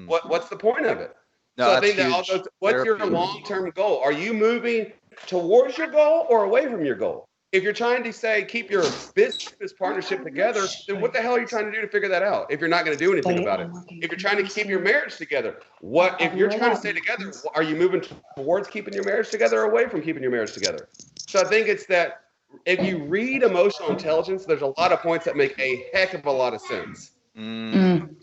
What's the point of it? No, so I think that all goes, what's your long-term goal? Are you moving towards your goal or away from your goal? If you're trying to say keep your business partnership together, then what the hell are you trying to do to figure that out if you're not going to do anything about it? If you're trying to keep your marriage together, if you're trying to stay together, are you moving towards keeping your marriage together or away from keeping your marriage together? So I think it's that if you read Emotional Intelligence, there's a lot of points that make a heck of a lot of sense.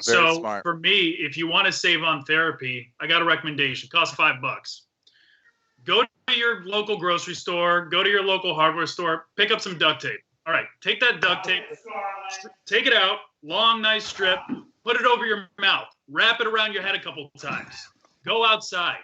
So smart. For me, if you want to save on therapy, I got a recommendation. It costs $5. Go to your local grocery store, go to your local hardware store, pick up some duct tape. All right, take that duct tape, take it out, long, nice strip, put it over your mouth, wrap it around your head a couple times. Go outside.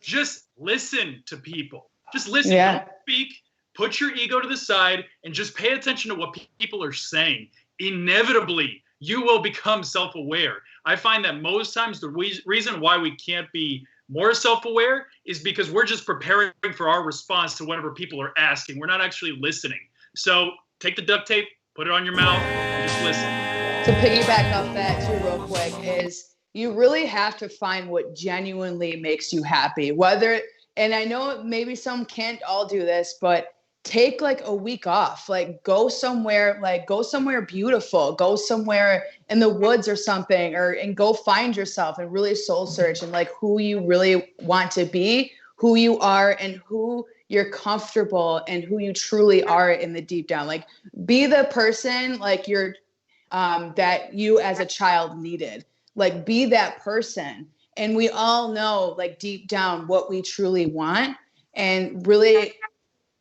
Just listen to people. Just listen. Yeah. Don't speak. Put your ego to the side and just pay attention to what people are saying. Inevitably, you will become self-aware. I find that most times the reason why we can't be more self-aware is because we're just preparing for our response to whatever people are asking. We're not actually listening. So take the duct tape, put it on your mouth, and just listen. To piggyback off that too real quick is you really have to find what genuinely makes you happy. And I know maybe some can't all do this, but take like a week off, like go somewhere beautiful, go somewhere in the woods or something, and go find yourself and really soul search and like who you really want to be, who you are, and who you're comfortable and who you truly are in the deep down. Like be the person like you're that you as a child needed. Like be that person. And we all know like deep down what we truly want, and really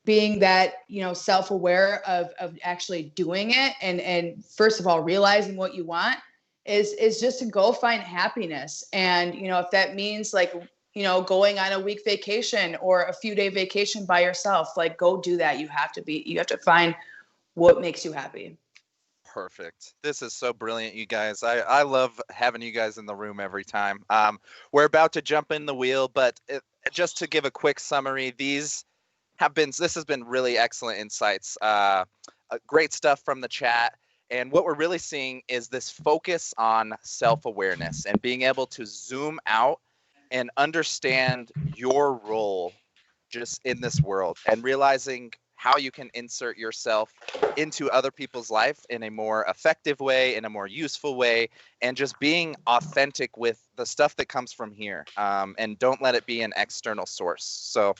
being that, self-aware of actually doing it. And first of all, realizing what you want is just to go find happiness. And, if that means like, going on a week vacation or a few day vacation by yourself, like go do that. You have to find what makes you happy. Perfect. This is so brilliant, you guys. I love having you guys in the room every time. We're about to jump in the wheel, but just to give a quick summary, this has been really excellent insights, great stuff from the chat. And what we're really seeing is this focus on self-awareness and being able to zoom out and understand your role just in this world, and realizing how you can insert yourself into other people's life in a more effective way, in a more useful way, and just being authentic with the stuff that comes from here, and don't let it be an external source. So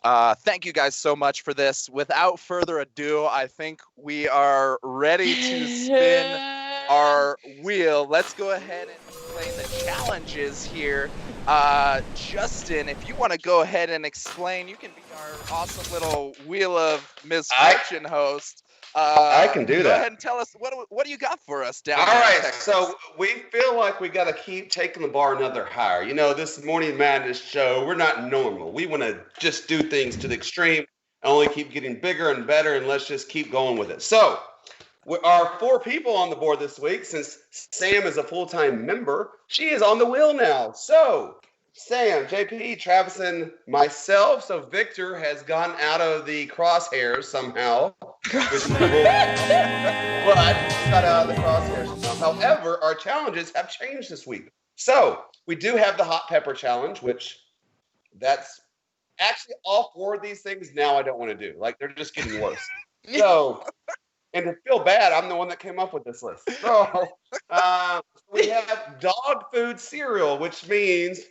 thank you guys so much for this. Without further ado, I think we are ready to spin our wheel. Let's go ahead and explain the challenges here. Justin, if you want to go ahead and explain, you can be our awesome little Wheel of Misfortune host. I can do go that. Go ahead and tell us, what do you got for us down All there in right, Texas? so we feel like we got to keep taking the bar another higher. You know, this Morning Madness show, we're not normal. We want to just do things to the extreme and only keep getting bigger and better, and let's just keep going with it. So we are 4 people on the board this week. Since Sam is a full-time member, she is on the wheel now. So Sam, JP, Travis, and myself. So Victor has gone out of the crosshairs somehow. But got out of the crosshairs somehow. However, our challenges have changed this week. So we do have the hot pepper challenge, which that's actually all 4 of these things now I don't want to do. Like, they're just getting worse. So, and to feel bad, I'm the one that came up with this list. So we have dog food cereal, which means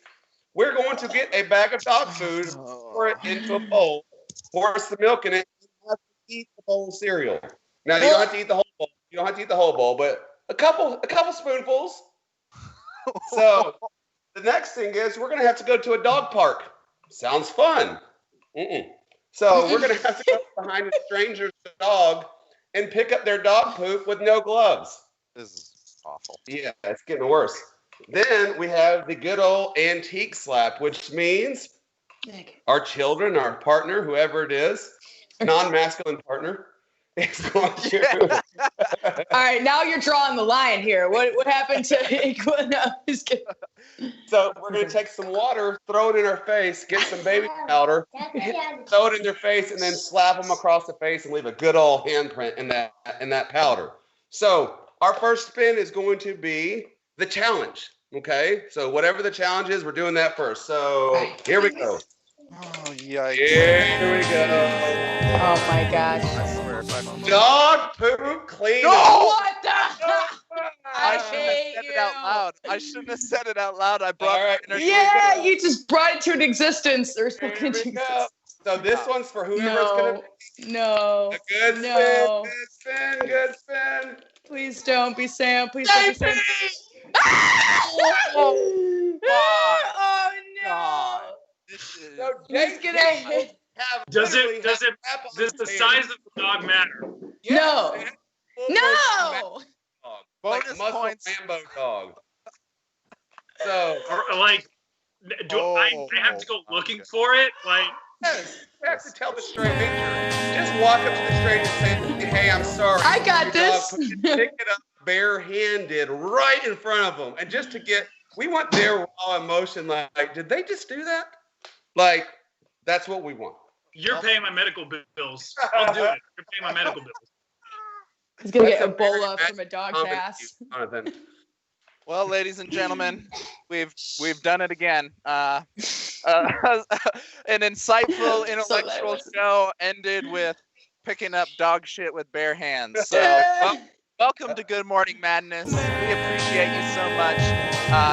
we're going to get a bag of dog food, pour it into a bowl, pour some milk in it, and you have to eat the bowl of cereal. Now, you don't have to eat the whole bowl. You don't have to eat the whole bowl, but a couple spoonfuls. So the next thing is we're going to have to go to a dog park. Sounds fun. So we're going to have to go behind a stranger's dog and pick up their dog poop with no gloves. This is awful. Yeah, it's getting worse. Then we have the good old antique slap, which means our children, our partner, whoever it is, non-masculine partner, is going to. All right, now you're drawing the line here. What happened to So we're going to take some water, throw it in her face, get some baby powder, throw it in their face, and then slap them across the face and leave a good old handprint in that powder. So our first spin is going to be the challenge. Okay, so whatever the challenge is, we're doing that first. So here we go. Oh, yikes. Here we go. Oh my gosh. I swear, if I Dog poop clean. No! What the? I shouldn't have said it out loud. I shouldn't have said it out loud. I brought All right. Yeah, you just brought it to an existence. Or Here we go. So this one's for whoever's going to. No. A good No. spin, good spin. Please don't be Sam. Please don't be Sam. Oh, no. God. This is... So He's gonna hit. Does the size of the dog matter? No. No. Bonus Like muscle points. Rambo dog. So Or like, do I have to go looking for it? Like, yes, you have to tell the stranger. Just walk up to the stranger and say, "Hey, I'm sorry." I got this. Pick it up barehanded right in front of them, and just to get, we want their raw emotion. Like, did they just do that? Like, that's what we want. you're paying my medical bills. I'll do it. You're paying my medical bills. He's gonna get That's a very Ebola from a dog's Comment, ass. Jonathan. Well, ladies and gentlemen, we've done it again. An insightful, intellectual show ended with picking up dog shit with bare hands. So, welcome to Good Morning Madness. We appreciate you so much.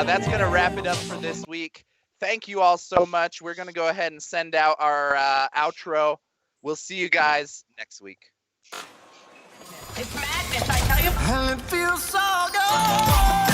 That's gonna wrap it up for this week. Thank you all so much. We're gonna go ahead and send out our outro. We'll see you guys next week. It's madness, I tell you. And it feels so good.